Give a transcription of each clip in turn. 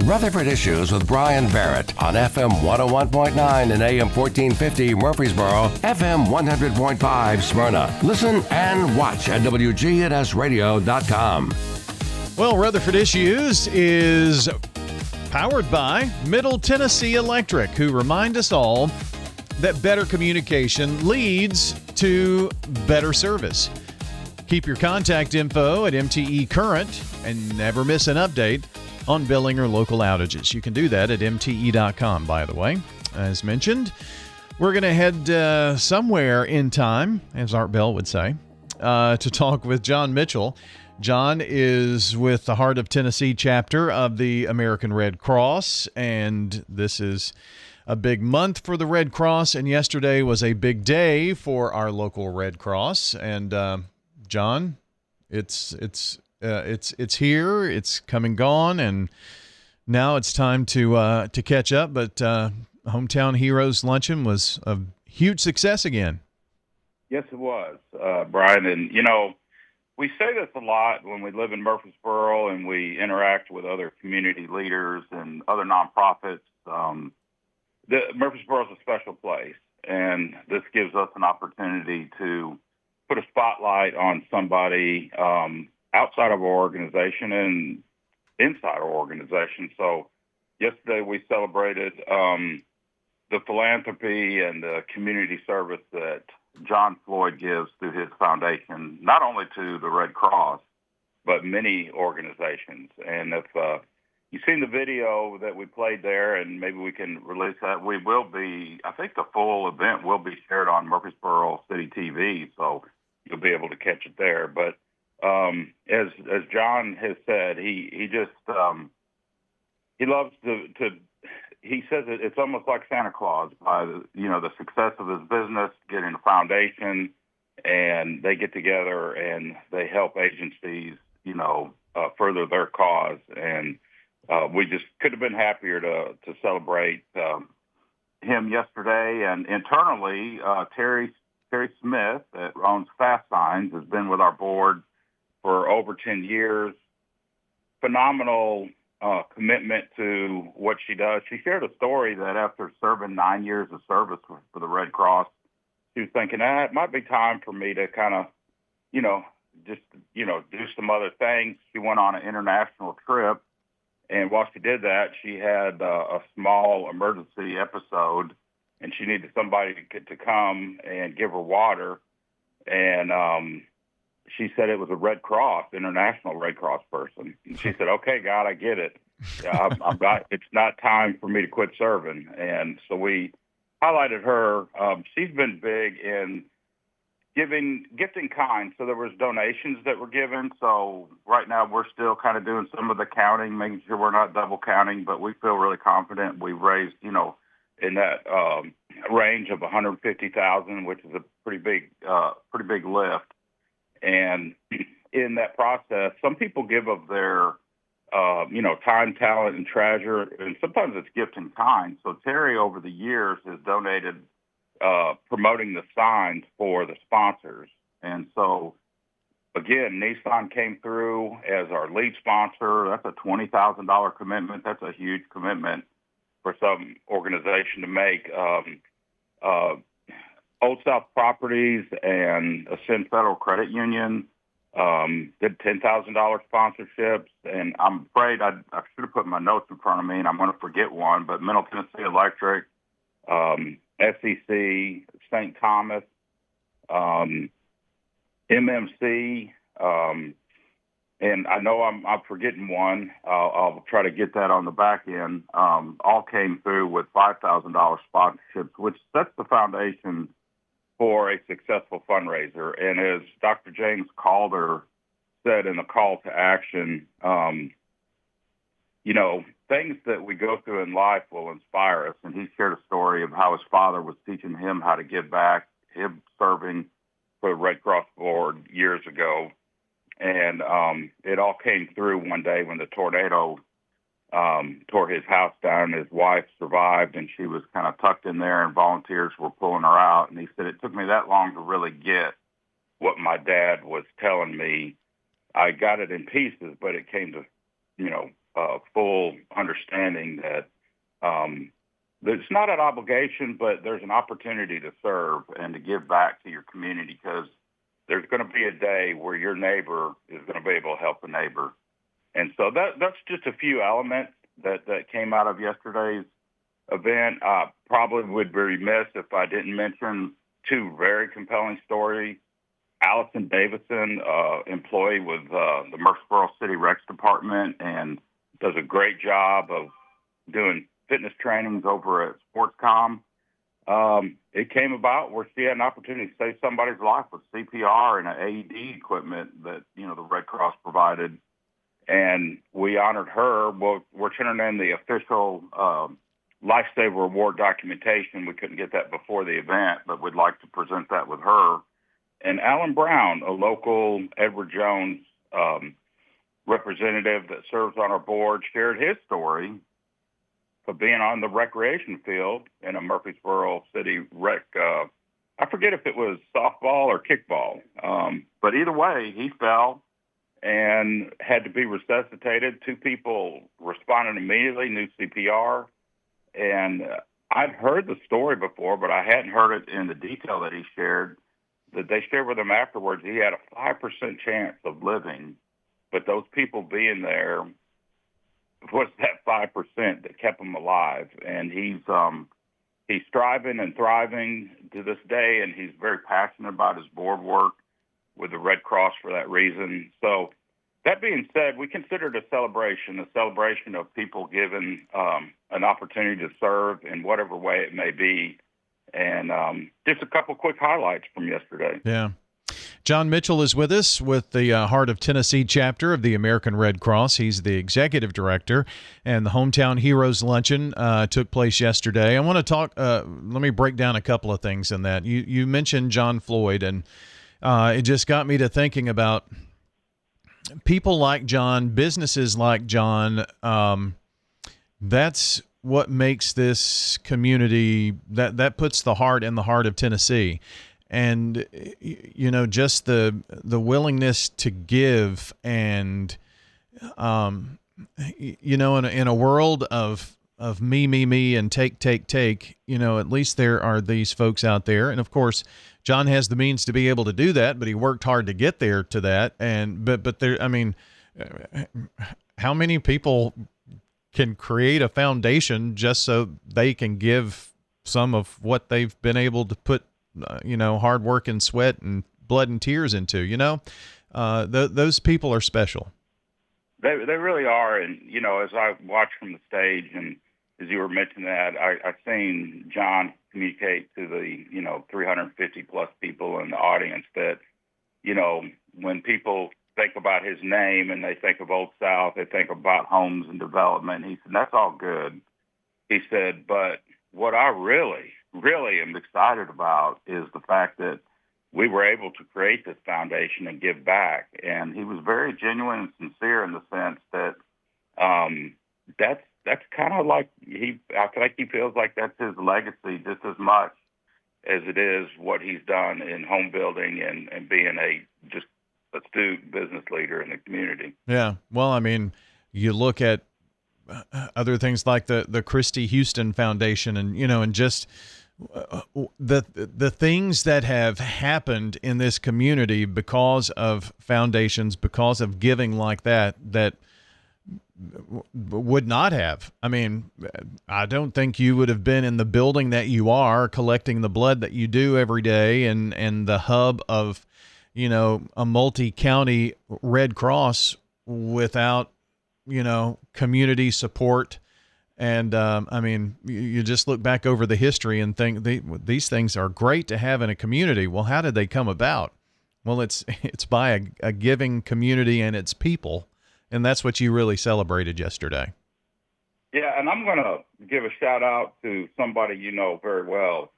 Rutherford Issues with Brian Barrett on FM 101.9 and AM 1450 Murfreesboro, FM 100.5 Smyrna. Listen and watch at WGNSradio.com. Well, Rutherford Issues is powered by Middle Tennessee Electric, who remind us all that better communication leads to better service. Keep your contact info at MTE Current and never miss an update on billing or local outages. You can do that at MTE.com, by the way. As mentioned, we're going to head somewhere in time, as Art Bell would say, to talk with John Mitchell. John is with the Heart of Tennessee chapter of the American Red Cross, and this is a big month for the Red Cross, and yesterday was a big day for our local Red Cross. And John, it's here, it's come and gone, and now it's time to catch up. But Hometown Heroes Luncheon was a huge success again. Yes, it was, Brian. And, you know, we say this a lot when we live in Murfreesboro and we interact with other community leaders and other nonprofits. Murfreesboro is a special place, and this gives us an opportunity to put a spotlight on somebody outside of our organization and inside our organization. So yesterday we celebrated the philanthropy and the community service that John Floyd gives through his foundation, not only to the Red Cross, but many organizations. And if you've seen the video that we played there, and maybe we can release that, we will be, I think the full event will be shared on Murfreesboro City TV, so you'll be able to catch it there. But as John has said, he just he loves to he says it's almost like Santa Claus by the success of his business, getting a foundation, and they get together and they help agencies further their cause. And we just could have been happier to celebrate him yesterday. And internally, Terry Smith, that owns Fast Signs, has been with our board for over 10 years. Phenomenal commitment to what she does. She shared a story that after serving 9 years of service for the Red Cross, she was thinking, it might be time for me to kind of, do some other things. She went on an international trip, and while she did that, she had a small emergency episode, and she needed somebody to come and give her water. And she said it was a Red Cross, International Red Cross person. And she said, "Okay, God, I get it. It's not time for me to quit serving." And so we highlighted her. She's been big in gifting kind. So there was donations that were given. So right now we're still kind of doing some of the counting, making sure we're not double counting, but we feel really confident. We've raised, in that range of $150,000, which is a pretty big lift. And in that process, some people give of their, time, talent, and treasure, and sometimes it's gift in kind. So Terry, over the years, has donated promoting the signs for the sponsors. And so, again, Nissan came through as our lead sponsor. That's a $20,000 commitment. That's a huge commitment for some organization to make. Old South Properties and Ascend Federal Credit Union did $10,000 sponsorships, and I'm afraid I should have put my notes in front of me, and I'm going to forget one, but Middle Tennessee Electric, SEC, St. Thomas, MMC, and I know I'm forgetting one. I'll try to get that on the back end. All came through with $5,000 sponsorships, which sets the foundation for a successful fundraiser. And as Dr. James Calder said in the call to action, things that we go through in life will inspire us. And he shared a story of how his father was teaching him how to give back, him serving for the Red Cross Board years ago. And it all came through one day when the tornado tore his house down. His wife survived, and she was kind of tucked in there, and volunteers were pulling her out. And he said, it took me that long to really get what my dad was telling me. I got it in pieces, but it came to, full understanding understanding that it's not an obligation, but there's an opportunity to serve and to give back to your community, because there's going to be a day where your neighbor is going to be able to help a neighbor. And so that's just a few elements that came out of yesterday's event. I probably would be remiss if I didn't mention two very compelling stories. Allison Davison, employee with the Murfreesboro City Recs Department, and does a great job of doing fitness trainings over at Sportscom. It came about where she had an opportunity to save somebody's life with CPR and an AED equipment that, the Red Cross provided. And we honored her. Well, we're turning in the official Lifesaver Award documentation. We couldn't get that before the event, but we'd like to present that with her. And Alan Brown, a local Edward Jones representative that serves on our board, shared his story of being on the recreation field in a Murfreesboro City rec. I forget if it was softball or kickball, but either way, he fell and had to be resuscitated. Two people responded immediately, knew CPR. And I'd heard the story before, but I hadn't heard it in the detail that he shared, that they shared with him afterwards. He had a 5% chance of living, but those people being there was that 5% that kept him alive. And he's striving and thriving to this day, and he's very passionate about his board work with the Red Cross for that reason. So that being said, we consider it a celebration of people given an opportunity to serve in whatever way it may be. And just a couple quick highlights from yesterday. Yeah. John Mitchell is with us with the Heart of Tennessee chapter of the American Red Cross. He's the executive director, and the Hometown Heroes Luncheon took place yesterday. I want to talk, let me break down a couple of things in that. You mentioned John Floyd, and it just got me to thinking about people like John, businesses like John. That's what makes this community, that puts the heart in the heart of Tennessee. And, just the willingness to give, and, in a world of me, and take, at least there are these folks out there. And of course, John has the means to be able to do that, but he worked hard to get there to that. And, but there, how many people can create a foundation just so they can give some of what they've been able to put, hard work and sweat and blood and tears into, those people are special. They really are. And, as I watched from the stage, and as you were mentioning that, I've seen John communicate to the, 350 plus people in the audience that, when people think about his name and they think of Old South, they think about homes and development. He said, that's all good. He said, but what I really am excited about is the fact that we were able to create this foundation and give back. And he was very genuine and sincere in the sense that that's kind of like I feel like he feels like that's his legacy just as much as it is what he's done in home building and being a just astute business leader in the community. Yeah. Well, you look at other things like the Christy Houston Foundation, and, and just the things that have happened in this community because of foundations, because of giving like that would not have. I don't think you would have been in the building that you are, collecting the blood that you do every day, and the hub of, a multi-county Red Cross without, community support. And, you just look back over the history and think these things are great to have in a community. Well, how did they come about? Well, it's by a giving community and its people. And that's what you really celebrated yesterday. Yeah, and I'm going to give a shout out to somebody you know very well.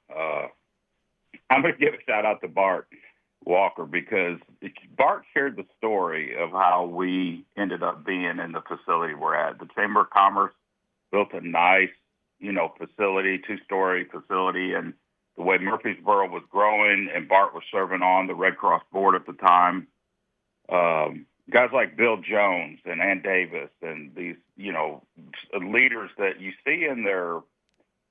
I'm going to give a shout out to Bart Walker, because Bart shared the story of how we ended up being in the facility we're at. The Chamber of Commerce built a nice, facility, 2-story facility, and the way Murfreesboro was growing, and Bart was serving on the Red Cross board at the time. Guys like Bill Jones and Ann Davis and these, leaders that you see in their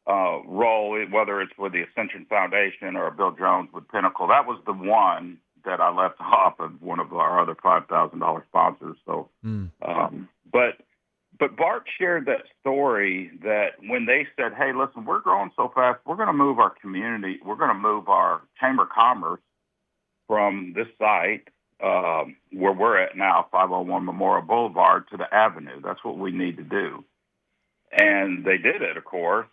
role, whether it's with the Ascension Foundation or Bill Jones with Pinnacle. That was the one that I left off of one of our other $5,000 sponsors. So, but Bart shared that story that when they said, hey, listen, we're growing so fast, we're going to move our community, we're going to move our Chamber of Commerce from this site where we're at now, 501 Memorial Boulevard, to the Avenue. That's what we need to do. And they did it, of course.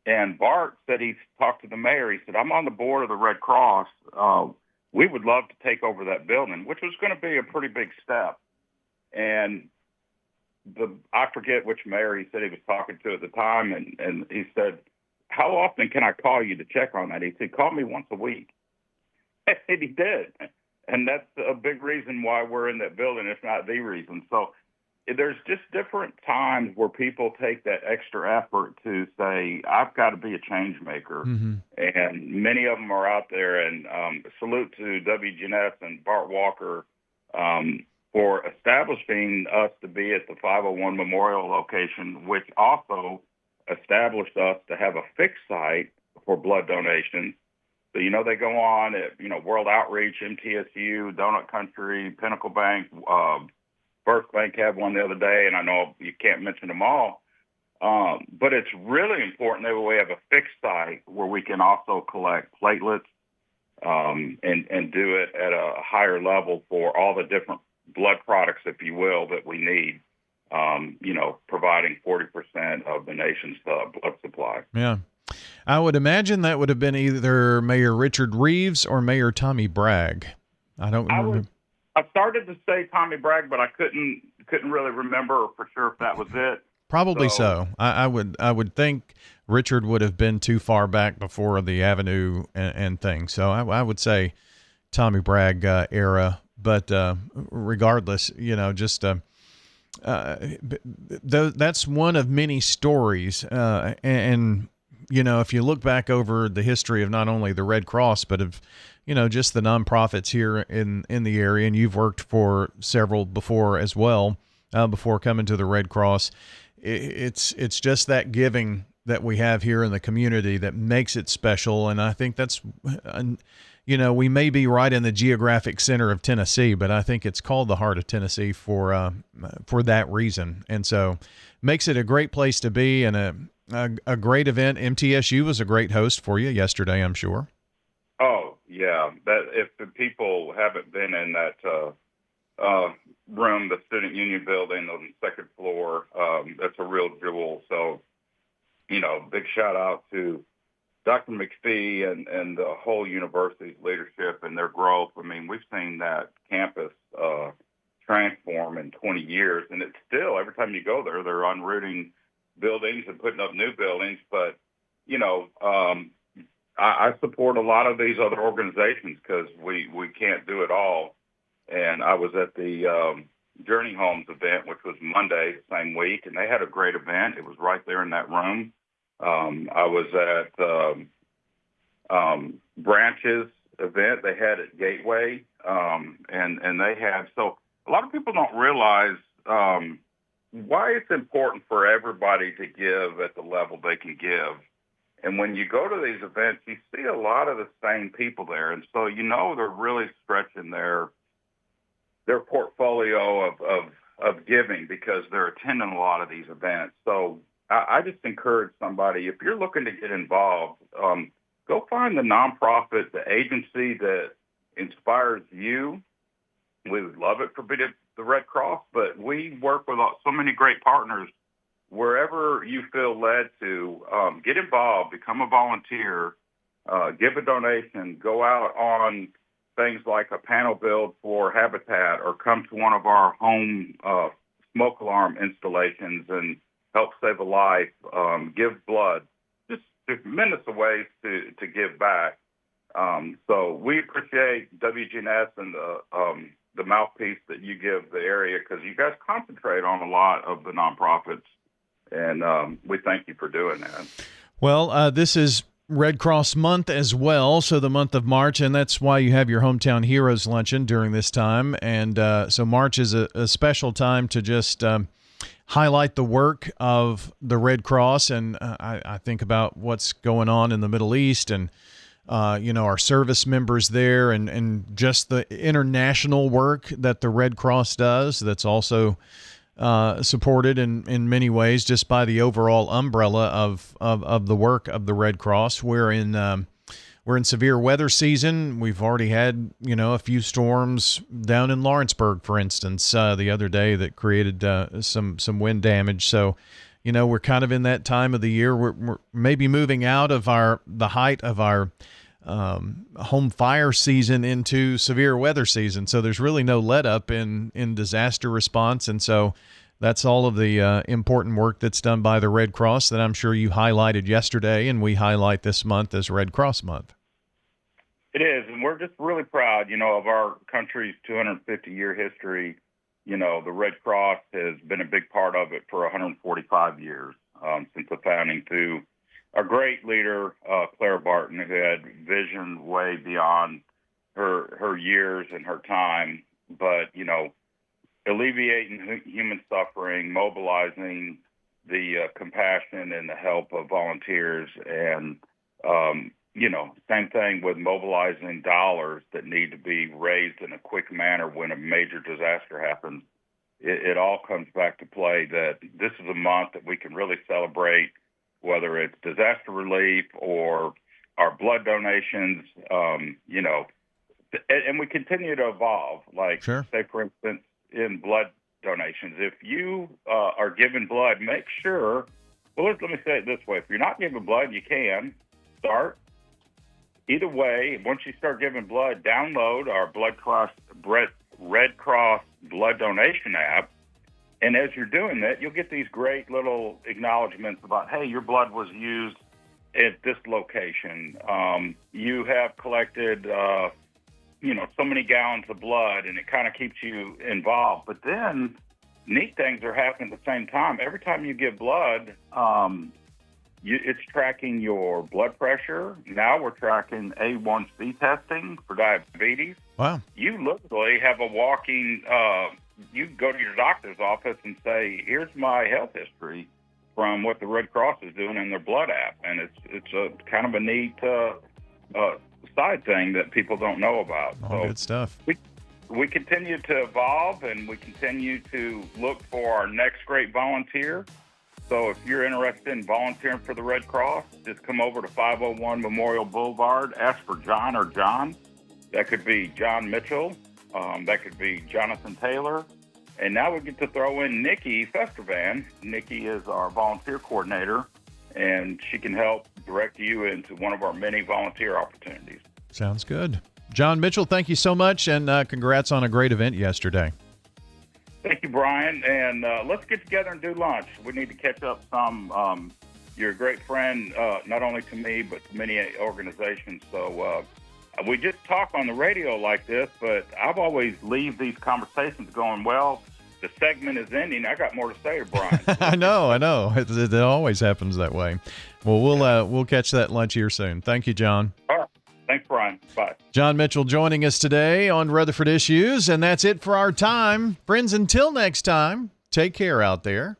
And Bart said he talked to the mayor. He said, I'm on the board of the Red Cross. We would love to take over that building, which was going to be a pretty big step. And I forget which mayor he said he was talking to at the time, and he said, how often can I call you to check on that? He said, call me once a week. And he did. And that's a big reason why we're in that building, if not the reason. So there's just different times where people take that extra effort to say, I've got to be a change maker. Mm-hmm. And many of them are out there. And salute to WGNS and Bart Walker for establishing us to be at the 501 Memorial location, which also established us to have a fixed site for blood donations. So, they go on at, World Outreach, MTSU, Donut Country, Pinnacle Bank, First Bank had one the other day, and I know you can't mention them all. But it's really important that we have a fixed site where we can also collect platelets and do it at a higher level for all the different blood products, if you will, that we need, providing 40% of the nation's blood supply. Yeah. I would imagine that would have been either Mayor Richard Reeves or Mayor Tommy Bragg. I don't remember. I started to say Tommy Bragg, but I couldn't really remember for sure if that was it. Probably so. I would think Richard would have been too far back before the Avenue and things. So I would say Tommy Bragg era. But regardless, that's one of many stories. And if you look back over the history of not only the Red Cross, but of, just the nonprofits here in the area, and you've worked for several before as well, before coming to the Red Cross, it's just that giving that we have here in the community that makes it special. And I think that's, we may be right in the geographic center of Tennessee, but I think it's called the heart of Tennessee for that reason. And so makes it a great place to be and a great event. MTSU was a great host for you yesterday, I'm sure. Oh, yeah. That if the people haven't been in that room, the Student Union building on the second floor, that's a real jewel. So, big shout out to Dr. McPhee and the whole university's leadership and their growth. I mean, we've seen that campus transform in 20 years, and it's still, every time you go there, they're unrooting buildings and putting up new buildings. But, I support a lot of these other organizations because we can't do it all. And I was at the Journey Homes event, which was Monday, the same week, and they had a great event. It was right there in that room. I was at Branches event they had at Gateway, and they had, so a lot of people don't realize why it's important for everybody to give at the level they can give. And when you go to these events, you see a lot of the same people there. And so, they're really stretching their portfolio of giving because they're attending a lot of these events. So I just encourage somebody, if you're looking to get involved, go find the nonprofit, the agency that inspires you. We would love it for the Red Cross, but we work with so many great partners. Wherever you feel led to, get involved, become a volunteer, give a donation, go out on things like a panel build for Habitat or come to one of our home smoke alarm installations and help save a life, give blood, just tremendous ways to give back. So we appreciate WGNS and the mouthpiece that you give the area because you guys concentrate on a lot of the nonprofits, and we thank you for doing that. Well, this is Red Cross Month as well, so the month of March, and that's why you have your Hometown Heroes Luncheon during this time. And so March is a special time to just highlight the work of the Red Cross. And I think about what's going on in the Middle East and, our service members there and just the international work that the Red Cross does that's also supported in many ways just by the overall umbrella of the work of the Red Cross. We're in severe weather season. We've already had, a few storms down in Lawrenceburg, for instance, the other day that created some wind damage. So, we're kind of in that time of the year. We're maybe moving out of the height of our home fire season into severe weather season. So there's really no let up in disaster response. And so that's all of the important work that's done by the Red Cross that I'm sure you highlighted yesterday, and we highlight this month as Red Cross Month. It is, and we're just really proud, of our country's 250-year history. The Red Cross has been a big part of it for 145 years, since the founding, through a great leader, Clara Barton, who had vision way beyond her years and her time, but, alleviating human suffering, mobilizing the compassion and the help of volunteers, and, same thing with mobilizing dollars that need to be raised in a quick manner when a major disaster happens. It all comes back to play that this is a month that we can really celebrate, whether it's disaster relief or our blood donations, and we continue to evolve. Like, sure. Say, for instance, in blood donations, if you are giving blood, make sure, let me say it this way. If you're not giving blood, you can start. Either way, once you start giving blood, download our Red Cross blood donation app. And as you're doing that, you'll get these great little acknowledgments about, hey, your blood was used at this location. You have collected, so many gallons of blood, and it kind of keeps you involved. But then neat things are happening at the same time. Every time you give blood, it's tracking your blood pressure. Now we're tracking A1C testing for diabetes. Wow. You literally have a walking, you go to your doctor's office and say, here's my health history from what the Red Cross is doing in their blood app. And it's a kind of a neat side thing that people don't know about. All good stuff. We continue to evolve, and we continue to look for our next great volunteer. So if you're interested in volunteering for the Red Cross, just come over to 501 Memorial Boulevard, ask for John or John. That could be John Mitchell. That could be Jonathan Taylor. And now we get to throw in Nikki Festervan. Nikki is our volunteer coordinator, and she can help direct you into one of our many volunteer opportunities. Sounds good. John Mitchell, thank you so much, and congrats on a great event yesterday. Thank you, Brian. And let's get together and do lunch. We need to catch up some. You're a great friend, not only to me, but to many organizations. So we just talk on the radio like this, but I've always leave these conversations going, well, the segment is ending. I got more to say to Brian. I know. It always happens that way. Well, we'll catch that lunch here soon. Thank you, John. All right. Thanks, Brian. Bye. John Mitchell joining us today on Rutherford Issues, and that's it for our time. Friends, until next time, take care out there.